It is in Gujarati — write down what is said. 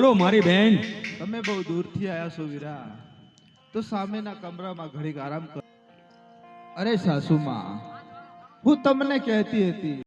બોલો મારી બેન. તમે બહુ દૂરથી આયા છો વીરા, તો સામેના કમરામાં ઘડીક આરામ કરો. અરે સાસુમાં, હું તમને કહેતી હતી